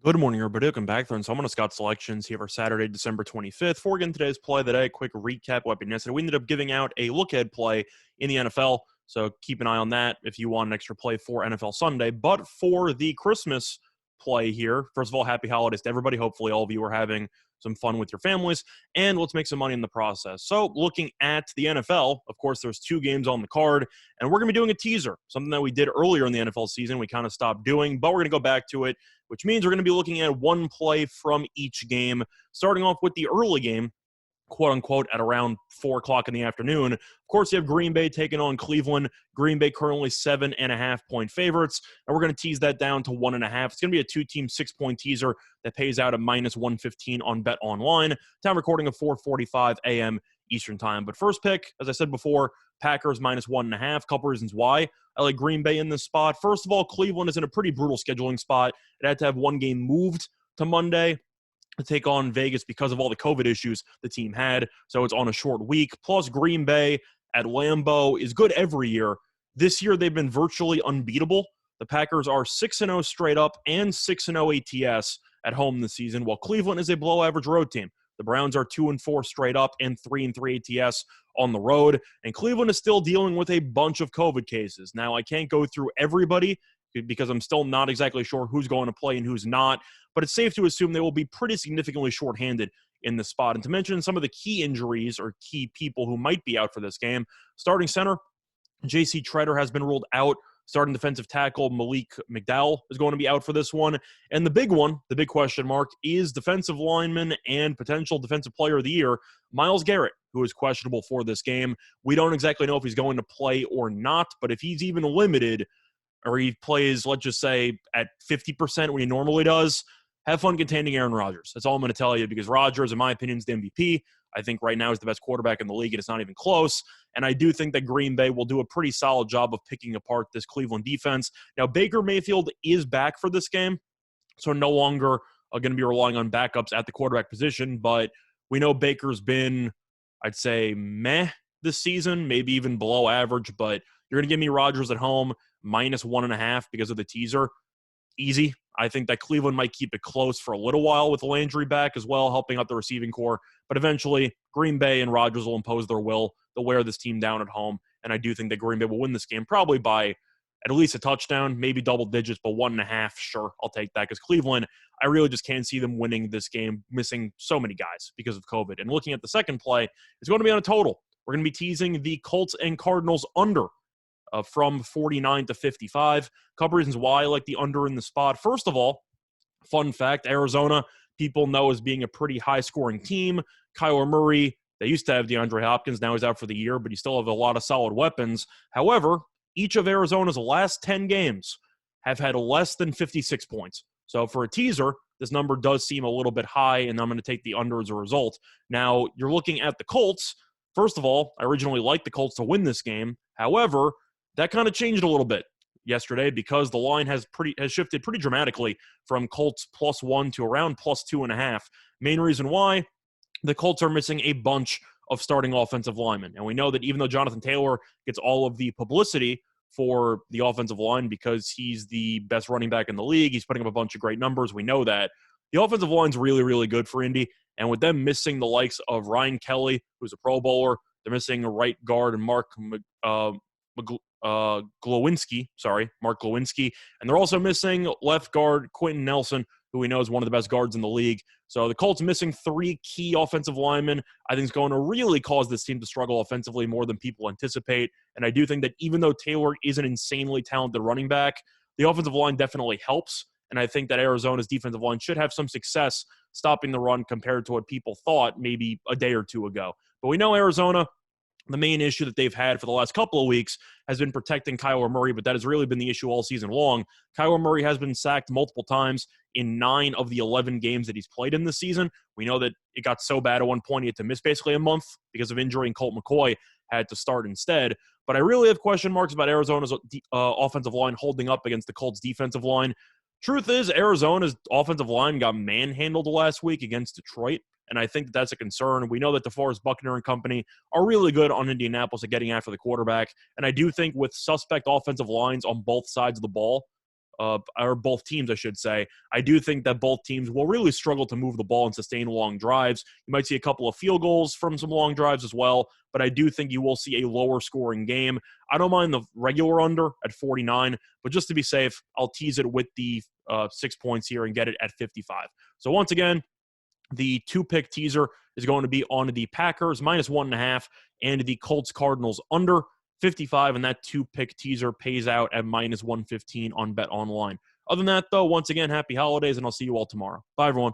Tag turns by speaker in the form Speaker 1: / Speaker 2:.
Speaker 1: Good morning, everybody. Welcome back there. And so I'm on a Scott selections here for Saturday, December 25th. Before we get into today's play of the day, quick recap what happened yesterday. We ended up giving out a look-ahead play in the NFL, so keep an eye on that if you want an extra play for NFL Sunday. But for the Christmas play here, first of all, happy holidays to everybody. Hopefully all of you are having some fun with your families, and let's make some money in the process. So looking at the NFL, of course, there's two games on the card, and we're going to be doing a teaser, something that we did earlier in the NFL season. We kind of stopped doing, but we're going to go back to it, which means we're going to be looking at one play from each game, starting off with the early game, quote unquote, at around 4 o'clock in the afternoon. Of course, you have Green Bay taking on Cleveland. Green Bay currently 7.5-point favorites, and we're going to tease that down to 1.5. It's going to be a two-team 6-point teaser that pays out at minus 115 on Bet Online. Time recording of 4:45 a.m. Eastern time. But first pick, as I said before, Packers minus 1.5. Couple reasons why I like Green Bay in this spot. First of all, Cleveland is in a pretty brutal scheduling spot. It had to have one game moved to Monday to take on Vegas because of all the COVID issues the team had. So it's on a short week. Plus, Green Bay at Lambeau is good every year. This year, they've been virtually unbeatable. The Packers are 6-0 straight up and 6-0 ATS at home this season, while Cleveland is a below-average road team. The Browns are 2-4 straight up and 3-3 ATS on the road. And Cleveland is still dealing with a bunch of COVID cases. Now, I can't go through everybody because I'm still not exactly sure who's going to play and who's not, but it's safe to assume they will be pretty significantly shorthanded in this spot. And to mention some of the key injuries or key people who might be out for this game, starting center, J.C. Treader has been ruled out. Starting defensive tackle Malik McDowell is going to be out for this one. And the big one, the big question mark, is defensive lineman and potential defensive player of the year, Myles Garrett, who is questionable for this game. We don't exactly know if he's going to play or not, but if he's even limited or he plays, let's just say, at 50% when he normally does, have fun containing Aaron Rodgers. That's all I'm going to tell you, because Rodgers, in my opinion, is the MVP. I think right now is the best quarterback in the league, and it's not even close. And I do think that Green Bay will do a pretty solid job of picking apart this Cleveland defense. Now, Baker Mayfield is back for this game, so no longer going to be relying on backups at the quarterback position. But we know Baker's been, I'd say, meh this season, maybe even below average. But you're going to give me Rodgers at home, minus 1.5 because of the teaser. Easy. I think that Cleveland might keep it close for a little while with Landry back as well, helping out the receiving core. But eventually, Green Bay and Rodgers will impose their will. They'll wear this team down at home. And I do think that Green Bay will win this game probably by at least a touchdown, maybe double digits, but 1.5, sure, I'll take that. Because Cleveland, I really just can't see them winning this game, missing so many guys because of COVID. And looking at the second play, it's going to be on a total. We're going to be teasing the Colts and Cardinals under from 49 to 55. Couple reasons why I like the under in the spot. First of all, fun fact, Arizona, people know as being a pretty high-scoring team. Kyler Murray, they used to have DeAndre Hopkins. Now he's out for the year, but he still have a lot of solid weapons. However, each of Arizona's last 10 games have had less than 56 points. So for a teaser, this number does seem a little bit high, and I'm going to take the under as a result. Now, you're looking at the Colts. First of all, I originally liked the Colts to win this game. However, that kind of changed a little bit yesterday because the line has shifted pretty dramatically from Colts +1 to around +2.5. Main reason why, the Colts are missing a bunch of starting offensive linemen. And we know that even though Jonathan Taylor gets all of the publicity for the offensive line because he's the best running back in the league, he's putting up a bunch of great numbers, we know that. The offensive line's really, really good for Indy. And with them missing the likes of Ryan Kelly, who's a Pro Bowler, they're missing a right guard and Mark Glowinski, and they're also missing left guard Quentin Nelson, who we know is one of the best guards in the league. So the Colts missing 3 key offensive linemen, I think is going to really cause this team to struggle offensively more than people anticipate. And I do think that even though Taylor is an insanely talented running back, the offensive line definitely helps. And I think that Arizona's defensive line should have some success stopping the run compared to what people thought maybe a day or two ago. But we know Arizona, the main issue that they've had for the last couple of weeks has been protecting Kyler Murray, but that has really been the issue all season long. Kyler Murray has been sacked multiple times in 9 of the 11 games that he's played in this season. We know that it got so bad at one point he had to miss basically a month because of injury, and Colt McCoy had to start instead. But I really have question marks about Arizona's offensive line holding up against the Colts' defensive line. Truth is, Arizona's offensive line got manhandled last week against Detroit. And I think that's a concern. We know that DeForest Buckner and company are really good on Indianapolis at getting after the quarterback. And I do think with suspect offensive lines on both sides of the ball, or both teams, I should say. I do think that both teams will really struggle to move the ball and sustain long drives. You might see a couple of field goals from some long drives as well, but I do think you will see a lower scoring game. I don't mind the regular under at 49, but just to be safe, I'll tease it with the 6 points here and get it at 55. So once again, the 2-pick teaser is going to be on the Packers -1.5 and the Colts Cardinals under 55, and that 2-pick teaser pays out at -115 on Bet Online. Other than that, though, once again, happy holidays, and I'll see you all tomorrow. Bye, everyone.